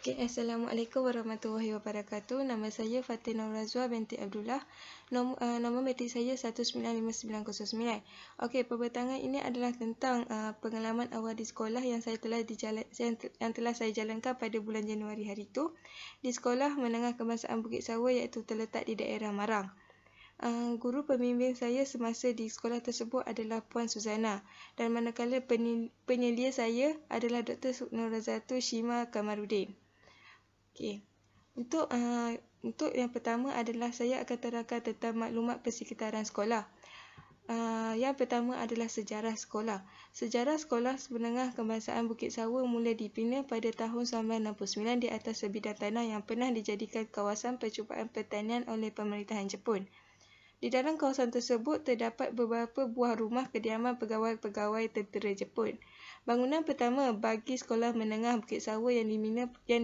Okay, Assalamualaikum warahmatullahi wabarakatuh. Nama saya Fatin Razwa binti Abdullah. Nombor matrik saya 195909. Okey, pembentangan ini adalah tentang pengalaman awal di sekolah yang telah saya jalankan pada bulan Januari hari itu di Sekolah Menengah Kebangsaan Bukit Sawa, iaitu terletak di daerah Marang. Guru pembimbing saya semasa di sekolah tersebut adalah Puan Suzana, dan manakala penyelia saya adalah Dr. Norazatu Shima Kamarudin. Okey. Untuk yang pertama adalah saya akan terangkan tentang maklumat persekitaran sekolah. Yang pertama adalah sejarah sekolah. Sejarah Sekolah Menengah Kebangsaan Bukit Sawa mula dibina pada tahun 1969 di atas sebidang tanah yang pernah dijadikan kawasan percubaan pertanian oleh pemerintahan Jepun. Di dalam kawasan tersebut terdapat beberapa buah rumah kediaman pegawai-pegawai tentera Jepun. Bangunan pertama bagi Sekolah Menengah Bukit Sawa yang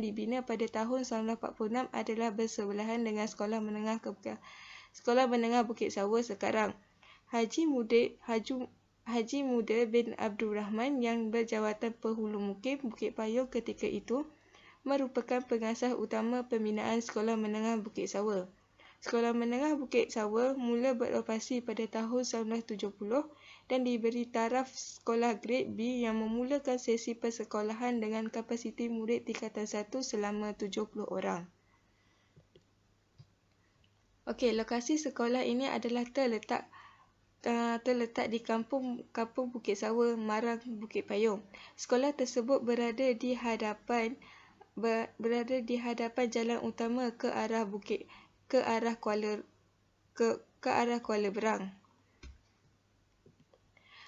dibina pada tahun 1946 adalah bersebelahan dengan Sekolah Menengah Bukit Sawa sekarang. Haji Muda bin Abdul Rahman yang berjawatan Penghulu Mukim Bukit Payung ketika itu merupakan pengasas utama pembinaan Sekolah Menengah Bukit Sawa. Sekolah Menengah Bukit Sawa mula beroperasi pada tahun 1970 dan diberi taraf sekolah grade B yang memulakan sesi persekolahan dengan kapasiti murid tingkatan 1 selama 70 orang. Okey, lokasi sekolah ini adalah terletak di kampung Bukit Sawa, Marang, Bukit Payung. Sekolah tersebut berada di hadapan jalan utama ke arah Kuala Berang.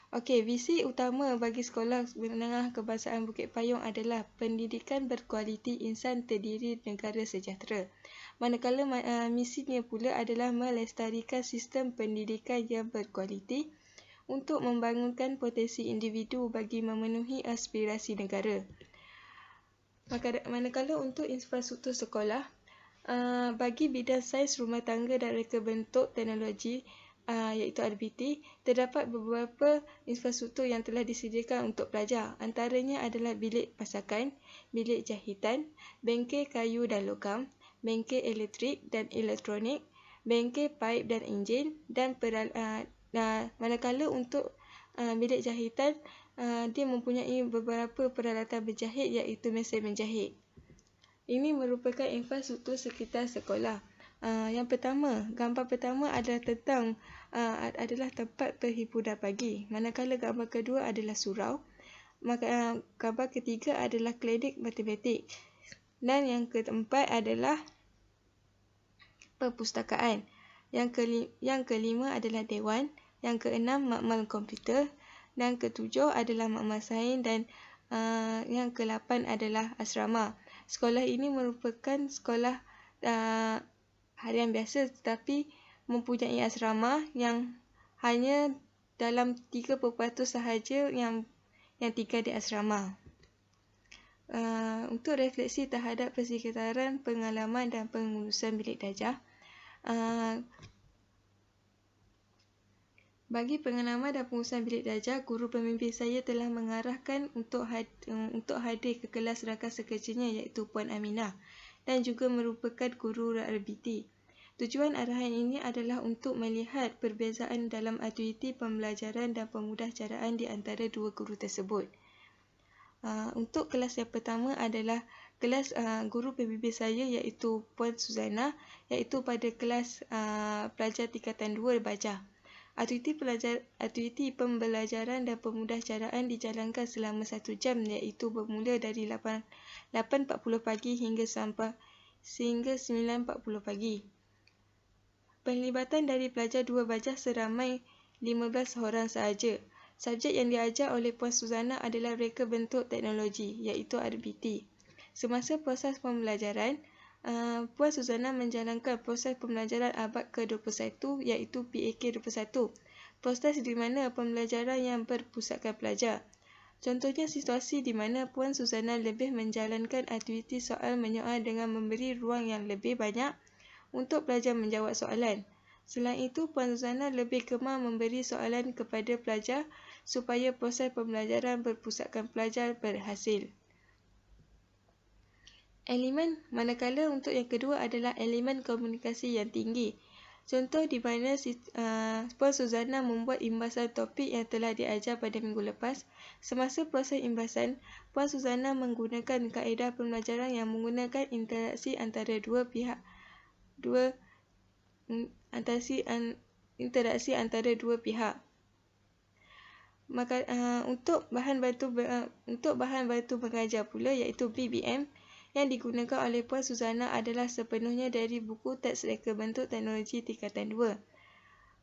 Okey, visi utama bagi Sekolah Menengah Kebangsaan Bukit Payung adalah pendidikan berkualiti, insan terdiri, negara sejahtera. Manakala misinya pula adalah melestarikan sistem pendidikan yang berkualiti untuk membangunkan potensi individu bagi memenuhi aspirasi negara. Manakala untuk infrastruktur sekolah, bagi bidang sains rumah tangga dan reka bentuk teknologi iaitu RBT, terdapat beberapa infrastruktur yang telah disediakan untuk pelajar. Antaranya adalah bilik masakan, bilik jahitan, bengkel kayu dan logam, bengkel elektrik dan elektronik, bengkel paip dan enjin, dan manakala untuk bilik jahitan, dia mempunyai beberapa peralatan berjahit iaitu mesin menjahit. Ini merupakan infrastruktur sekitar sekolah. Yang pertama, gambar pertama adalah adalah tempat perhimpunan pagi. Manakala gambar kedua adalah surau. Gambar ketiga adalah klinik matematik. Dan yang keempat adalah perpustakaan. Yang kelima adalah dewan. Yang keenam makmal komputer. Dan ketujuh adalah makmal sains, dan yang ke-8 adalah asrama. Sekolah ini merupakan sekolah harian biasa tetapi mempunyai asrama yang hanya dalam 3% sahaja yang tinggal di asrama. Untuk refleksi terhadap persekitaran, pengalaman dan pengurusan bilik darjah. Bagi pengalaman dan pengurusan bilik darjah, guru pembimbing saya telah mengarahkan untuk hadir ke kelas rakan sekerjanya iaitu Puan Aminah, dan juga merupakan guru RBT. Tujuan arahan ini adalah untuk melihat perbezaan dalam aktiviti pembelajaran dan pemudahcaraan di antara dua guru tersebut. Untuk kelas yang pertama adalah kelas guru pembimbing saya iaitu Puan Suzana, iaitu pada kelas pelajar tingkatan 2 Bajah. Aktiviti pembelajaran dan pemudahcaraan dijalankan selama 1 jam iaitu bermula dari 8.40 pagi hingga 9.40 pagi. Penglibatan dari pelajar 2 Bajah seramai 15 orang sahaja. Subjek yang diajar oleh Puan Suzana adalah reka bentuk teknologi iaitu RBT. Semasa proses pembelajaran, Puan Suzana menjalankan proses pembelajaran abad ke-21 iaitu PAK 21. Proses di mana pembelajaran yang berpusatkan pelajar. Contohnya situasi di mana Puan Suzana lebih menjalankan aktiviti soal menyoal dengan memberi ruang yang lebih banyak untuk pelajar menjawab soalan. Selain itu, Puan Suzana lebih gemar memberi soalan kepada pelajar supaya proses pembelajaran berpusatkan pelajar berhasil. elemen, manakala untuk yang kedua adalah elemen komunikasi yang tinggi. Contoh di mana Puan Suzana membuat imbasan topik yang telah diajar pada minggu lepas. Semasa proses imbasan, Puan Suzana menggunakan kaedah pembelajaran yang menggunakan interaksi antara dua pihak. Interaksi antara dua pihak. Maka untuk bahan bantu mengajar pula, iaitu BBM, yang digunakan oleh Puan Suzana adalah sepenuhnya dari buku teks reka bentuk teknologi tingkatan 2.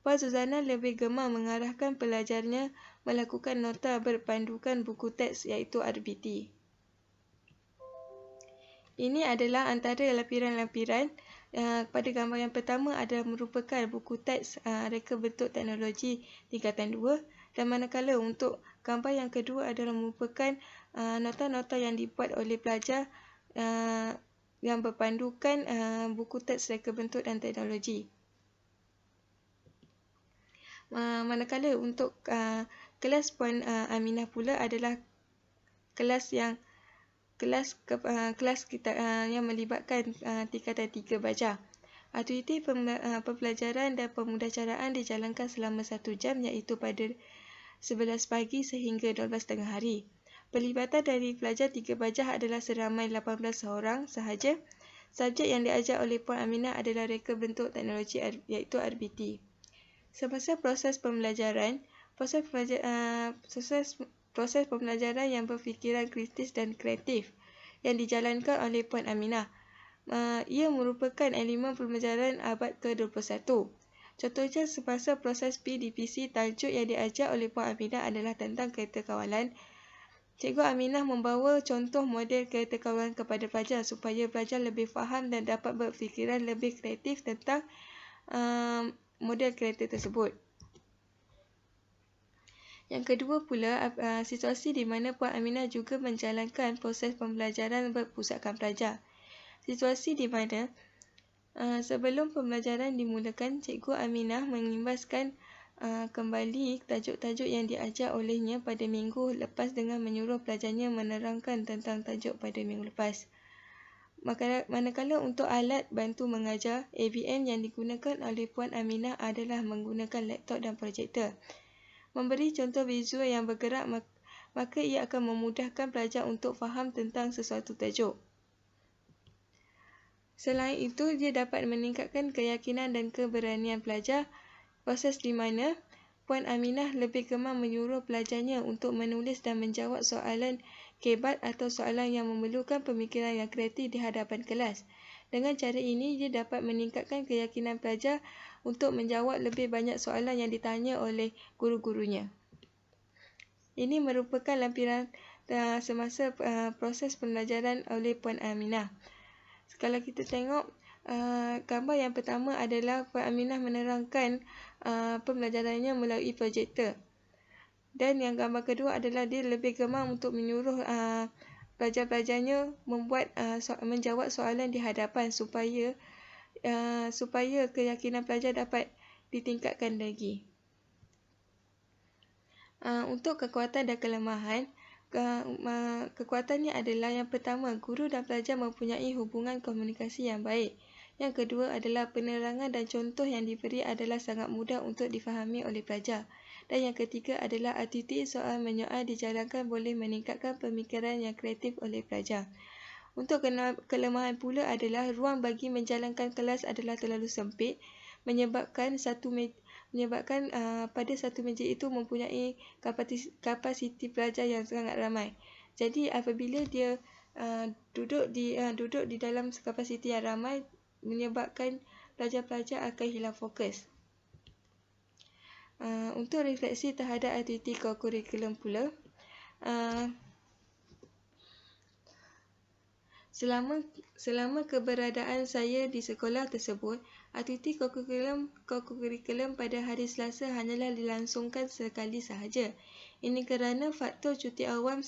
Puan Suzana lebih gemar mengarahkan pelajarnya melakukan nota berpandukan buku teks, iaitu RBT. Ini adalah antara lampiran-lampiran. Pada gambar yang pertama adalah merupakan buku teks reka bentuk teknologi tingkatan 2, dan manakala untuk gambar yang kedua adalah merupakan nota-nota yang dibuat oleh pelajar yang berpandukan buku teks reka bentuk dan teknologi. Manakala untuk kelas Puan Aminah pula adalah kelas yang melibatkan tingkatan 3 bajar. Aktiviti pembelajaran dan pemudahcaraan dijalankan selama 1 jam, iaitu pada 11 pagi sehingga 12 tengah hari. Pelibatan dari pelajar 3 bajar adalah seramai 18 orang sahaja. Subjek yang diajar oleh Puan Aminah adalah reka bentuk teknologi, iaitu RBT. Semasa proses pembelajaran, proses pembelajaran yang berfikiran kritis dan kreatif yang dijalankan oleh Puan Aminah. Ia merupakan elemen pembelajaran abad ke-21. Contohnya, semasa proses PDPC, tajuk yang diajar oleh Puan Aminah adalah tentang kereta kawalan. Cikgu Aminah membawa contoh model kereta kawalan kepada pelajar supaya pelajar lebih faham dan dapat berfikiran lebih kreatif tentang model kereta tersebut. Yang kedua pula, situasi di mana Puan Aminah juga menjalankan proses pembelajaran berpusatkan pelajar. Situasi di mana sebelum pembelajaran dimulakan, Cikgu Aminah mengimbaskan kembali tajuk-tajuk yang diajar olehnya pada minggu lepas dengan menyuruh pelajarnya menerangkan tentang tajuk pada minggu lepas. Manakala untuk alat bantu mengajar, ABM yang digunakan oleh Puan Aminah adalah menggunakan laptop dan projektor. Memberi contoh visual yang bergerak, maka ia akan memudahkan pelajar untuk faham tentang sesuatu tajuk. Selain itu, dia dapat meningkatkan keyakinan dan keberanian pelajar. Proses di mana Puan Aminah lebih gemar menyuruh pelajarnya untuk menulis dan menjawab soalan kebat atau soalan yang memerlukan pemikiran yang kreatif di hadapan kelas. Dengan cara ini, dia dapat meningkatkan keyakinan pelajar untuk menjawab lebih banyak soalan yang ditanya oleh guru-gurunya. Ini merupakan lampiran semasa proses pembelajaran oleh Puan Aminah. Kalau kita tengok, gambar yang pertama adalah Puan Aminah menerangkan pembelajarannya melalui projektor. Dan yang gambar kedua adalah dia lebih gemar untuk menyuruh pelajar-pelajarnya menjawab soalan di hadapan supaya keyakinan pelajar dapat ditingkatkan lagi. Untuk kekuatan dan kelemahan, kekuatannya adalah yang pertama, guru dan pelajar mempunyai hubungan komunikasi yang baik. Yang kedua adalah penerangan dan contoh yang diberi adalah sangat mudah untuk difahami oleh pelajar. Dan yang ketiga adalah aktiviti soal menyoal dijalankan boleh meningkatkan pemikiran yang kreatif oleh pelajar. Untuk kelemahan pula adalah ruang bagi menjalankan kelas adalah terlalu sempit, menyebabkan pada satu meja itu mempunyai kapasiti pelajar yang sangat ramai. Jadi apabila dia duduk di dalam kapasiti yang ramai, menyebabkan pelajar-pelajar akan hilang fokus. Untuk refleksi terhadap aktiviti kokurikulum pula, selama keberadaan saya di sekolah tersebut, aktiviti kokurikulum pada hari Selasa hanyalah dilangsungkan sekali sahaja. Ini kerana faktor cuti awam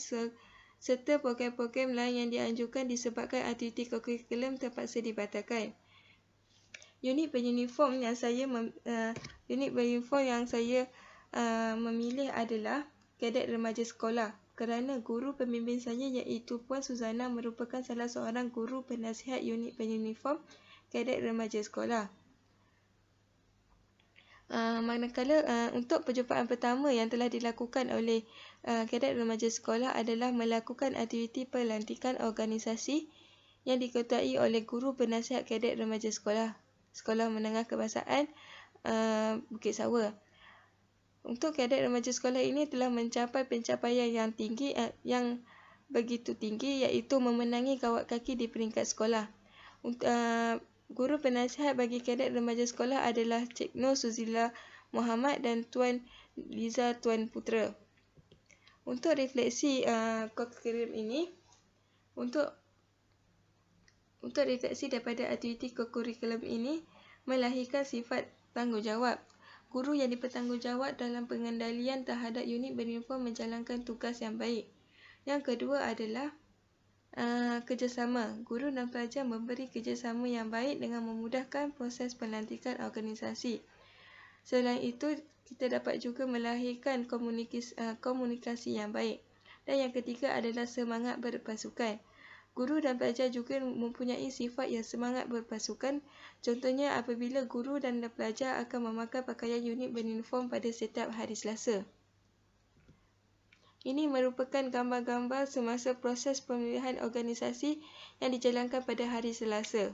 serta program-program lain yang dianjurkan disebabkan aktiviti kokurikulum terpaksa dibatalkan. Unit beruniform yang saya memilih adalah Kadet Remaja Sekolah. kerana guru pembimbing saya iaitu Puan Suzana merupakan salah seorang guru penasihat unit penuniform kadet remaja sekolah. Manakala untuk perjumpaan pertama yang telah dilakukan oleh kadet remaja sekolah adalah melakukan aktiviti pelantikan organisasi yang diketuai oleh guru penasihat kadet remaja sekolah menengah kebangsaan Bukit Sawa. Untuk kadet remaja sekolah ini telah mencapai pencapaian yang tinggi yang begitu tinggi iaitu memenangi kawat kaki di peringkat sekolah. Guru penasihat bagi kadet remaja sekolah adalah Cik Nur Suzila Muhammad dan Tuan Liza Tuan Putra. Untuk refleksi kokurikulum ini, untuk refleksi daripada aktiviti kokurikulum ini melahirkan sifat tanggungjawab. Guru yang bertanggungjawab dalam pengendalian terhadap unit beruniform menjalankan tugas yang baik. Yang kedua adalah kerjasama. Guru dan pelajar memberi kerjasama yang baik dengan memudahkan proses pelantikan organisasi. Selain itu, kita dapat juga melahirkan komunikasi yang baik. Dan yang ketiga adalah semangat berpasukan. Guru dan pelajar juga mempunyai sifat yang semangat berpasukan. Contohnya apabila guru dan pelajar akan memakai pakaian unit beruniform pada setiap hari Selasa. Ini merupakan gambar-gambar semasa proses pemilihan organisasi yang dijalankan pada hari Selasa.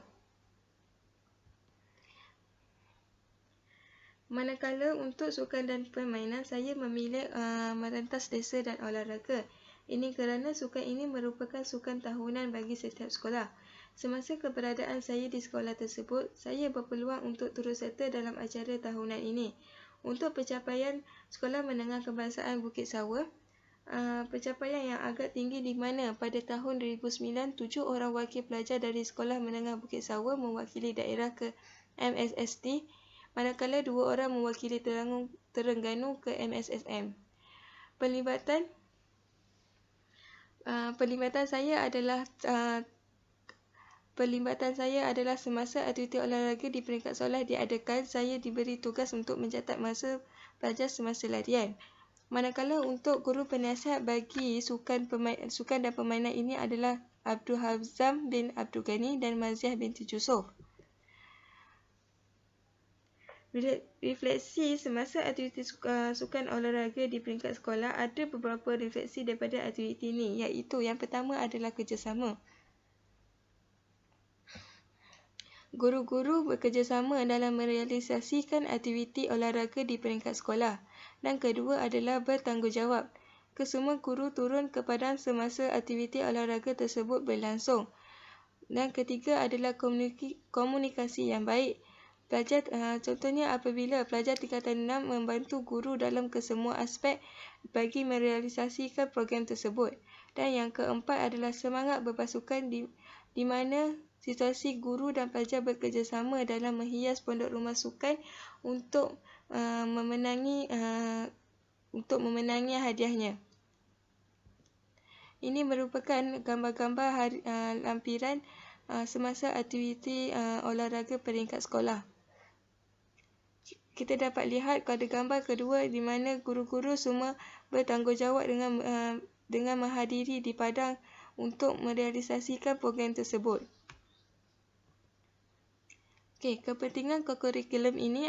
Manakala untuk sukan dan permainan, saya memilih merentas desa dan olahraga. Ini kerana sukan ini merupakan sukan tahunan bagi setiap sekolah. Semasa keberadaan saya di sekolah tersebut, saya berpeluang untuk turut serta dalam acara tahunan ini. Untuk pencapaian Sekolah Menengah Kebangsaan Bukit Sawa, pencapaian yang agak tinggi di mana pada tahun 2009, 7 orang wakil pelajar dari Sekolah Menengah Bukit Sawa mewakili daerah ke MSST, manakala 2 orang mewakili Terengganu ke MSSM. Pelibatan saya adalah semasa aktiviti olahraga di peringkat sekolah diadakan, saya diberi tugas untuk mencatat masa pelajar semasa latihan. Manakala untuk guru penasihat bagi sukan dan permainan ini adalah Abdul Hazam bin Abdul Ghani dan Maziah binti Jusuf. Refleksi semasa aktiviti sukan olahraga di peringkat sekolah, ada beberapa refleksi daripada aktiviti ini, iaitu yang pertama adalah kerjasama. Guru-guru bekerjasama dalam merealisasikan aktiviti olahraga di peringkat sekolah. Dan kedua adalah bertanggungjawab. Kesemua guru turun ke padang semasa aktiviti olahraga tersebut berlangsung. Dan ketiga adalah komunikasi yang baik. Contohnya apabila pelajar tingkatan 6 membantu guru dalam kesemua aspek bagi merealisasikan program tersebut. Dan yang keempat adalah semangat berpasukan di mana situasi guru dan pelajar bekerjasama dalam menghias pondok rumah sukan untuk memenangi hadiahnya. Ini merupakan gambar-gambar lampiran semasa aktiviti olahraga peringkat sekolah. Kita dapat lihat pada gambar kedua di mana guru-guru semua bertanggungjawab dengan menghadiri di padang untuk merealisasikan program tersebut. Kepentingan kokurikulum ini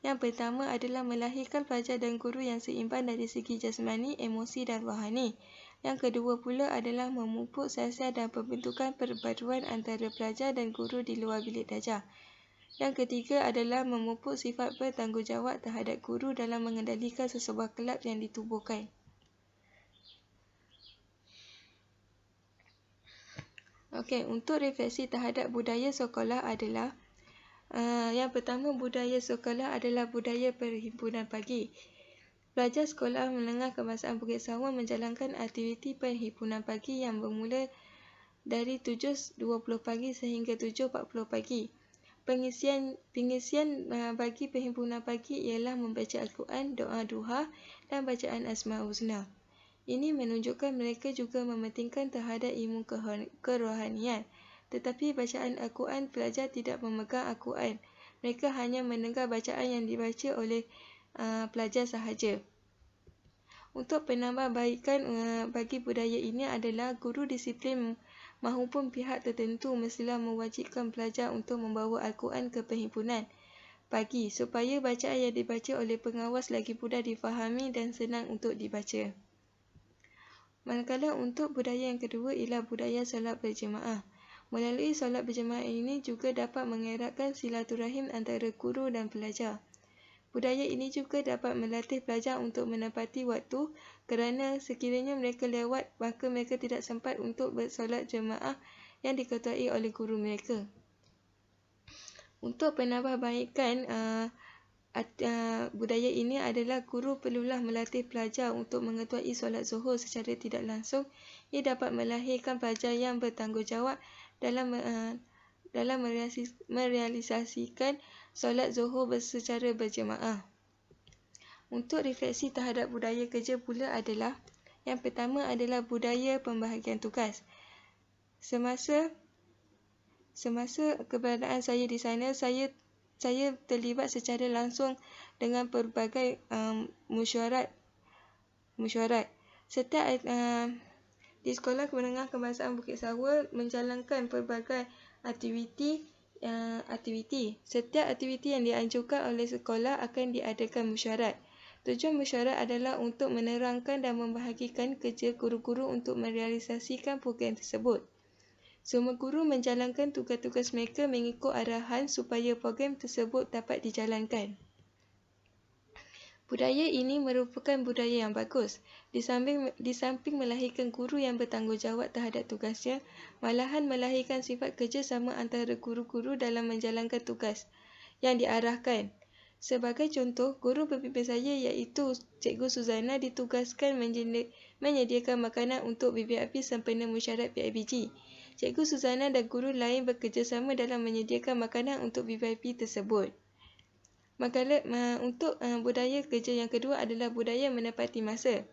yang pertama adalah melahirkan pelajar dan guru yang seimbang dari segi jasmani, emosi dan rohani. Yang kedua pula adalah memupuk siasat dan pembentukan perpaduan antara pelajar dan guru di luar bilik darjah. Yang ketiga adalah memupuk sifat bertanggungjawab terhadap guru dalam mengendalikan sesebuah kelab yang ditubuhkan. Untuk refleksi terhadap budaya sekolah adalah yang pertama, budaya sekolah adalah budaya perhimpunan pagi. Pelajar Sekolah Menengah Kebangsaan Bukit Sawa menjalankan aktiviti perhimpunan pagi yang bermula dari 7.20 pagi sehingga 7.40 pagi. Pengisian bagi perhimpunan pagi ialah membaca Al-Quran, doa duha dan bacaan Asmaul Husna. Ini menunjukkan mereka juga mementingkan terhadap ilmu kerohanian. Tetapi bacaan Al-Quran, pelajar tidak memegang Al-Quran. Mereka hanya mendengar bacaan yang dibaca oleh pelajar sahaja. Untuk penambahbaikan bagi budaya ini adalah guru disiplin mahupun pihak tertentu mestilah mewajibkan pelajar untuk membawa Al-Quran ke perhimpunan pagi supaya bacaan yang dibaca oleh pengawas lagi mudah difahami dan senang untuk dibaca. Manakala untuk budaya yang kedua ialah budaya solat berjemaah. Melalui solat berjemaah ini juga dapat mengeratkan silaturahim antara guru dan pelajar. Budaya ini juga dapat melatih pelajar untuk menepati waktu kerana sekiranya mereka lewat, maka mereka tidak sempat untuk bersolat jemaah yang diketuai oleh guru mereka. Untuk penambahbaikan budaya ini adalah guru perlulah melatih pelajar untuk mengetuai solat zuhur secara tidak langsung. Ia dapat melahirkan pelajar yang bertanggungjawab dalam merealisasikan solat zuhur secara berjemaah. Untuk refleksi terhadap budaya kerja pula adalah yang pertama adalah budaya pembahagian tugas. Semasa keberadaan saya di sana, saya terlibat secara langsung dengan pelbagai mesyuarat. Setiap di Sekolah Menengah Kebangsaan Bukit Sawa menjalankan pelbagai aktiviti. Setiap aktiviti yang dianjurkan oleh sekolah akan diadakan mesyuarat. Tujuan mesyuarat adalah untuk menerangkan dan membahagikan kerja guru-guru untuk merealisasikan program tersebut. Semua guru menjalankan tugas-tugas mereka mengikut arahan supaya program tersebut dapat dijalankan. Budaya ini merupakan budaya yang bagus. Di samping melahirkan guru yang bertanggungjawab terhadap tugasnya, malahan melahirkan sifat kerjasama antara guru-guru dalam menjalankan tugas yang diarahkan. Sebagai contoh, guru pembimbing saya iaitu Cikgu Suzana ditugaskan menyediakan makanan untuk VIP sempena mesyuarat PIBG. Cikgu Suzana dan guru lain bekerjasama dalam menyediakan makanan untuk VIP tersebut. Untuk budaya kerja yang kedua adalah budaya menepati masa.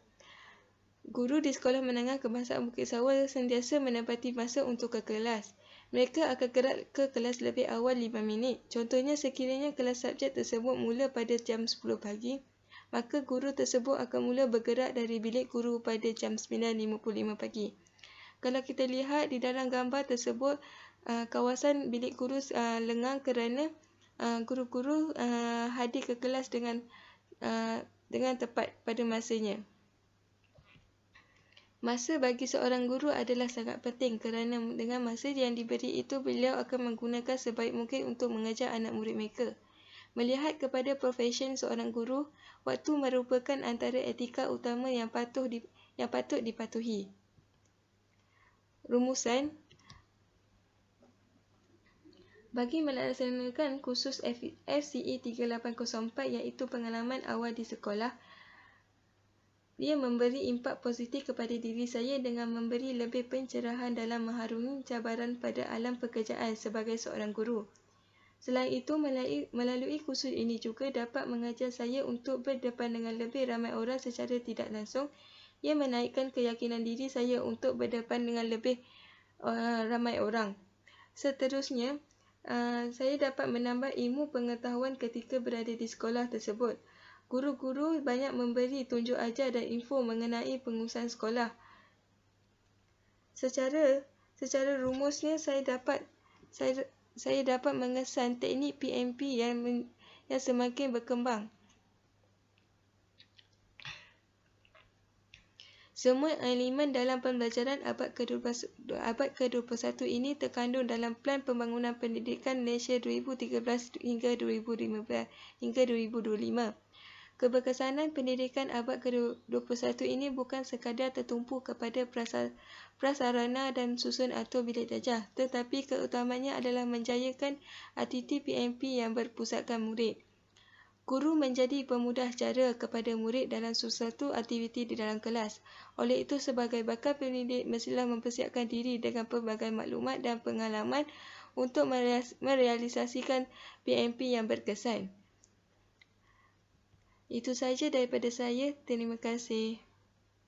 Guru di Sekolah Menengah Kebangsaan Bukit Sawa sentiasa menepati masa untuk ke kelas. Mereka akan gerak ke kelas lebih awal 5 minit. Contohnya, sekiranya kelas subjek tersebut mula pada jam 10 pagi, maka guru tersebut akan mula bergerak dari bilik guru pada jam 9.55 pagi. Kalau kita lihat di dalam gambar tersebut, kawasan bilik guru lengang kerana guru-guru hadir ke kelas dengan tepat pada masanya. Masa bagi seorang guru adalah sangat penting kerana dengan masa yang diberi itu beliau akan menggunakan sebaik mungkin untuk mengajar anak murid mereka. Melihat kepada profesi seorang guru, waktu merupakan antara etika utama yang patut dipatuhi. Rumusan bagi melaksanakan kursus FCE 3804 iaitu pengalaman awal di sekolah, dia memberi impak positif kepada diri saya dengan memberi lebih pencerahan dalam mengharungi cabaran pada alam pekerjaan sebagai seorang guru. Selain itu, melalui kursus ini juga dapat mengajar saya untuk berdepan dengan lebih ramai orang secara tidak langsung. Ia menaikkan keyakinan diri saya untuk berdepan dengan lebih ramai orang. Seterusnya, saya dapat menambah ilmu pengetahuan ketika berada di sekolah tersebut. Guru-guru banyak memberi tunjuk ajar dan info mengenai pengurusan sekolah. Secara rumusnya, saya dapat mengesan teknik PMP yang semakin berkembang. Semua elemen dalam pembelajaran abad ke-21 ini terkandung dalam Plan Pembangunan Pendidikan Malaysia 2013 hingga 2025. Keberkesanan pendidikan abad ke-21 ini bukan sekadar tertumpu kepada prasarana dan susun atau bilik darjah, tetapi keutamanya adalah menjayakan aktiviti PMP yang berpusatkan murid. Guru menjadi pemudah cara kepada murid dalam sesuatu aktiviti di dalam kelas. Oleh itu, sebagai bakal pendidik mestilah mempersiapkan diri dengan pelbagai maklumat dan pengalaman untuk merealisasikan PMP yang berkesan. Itu sahaja daripada saya. Terima kasih.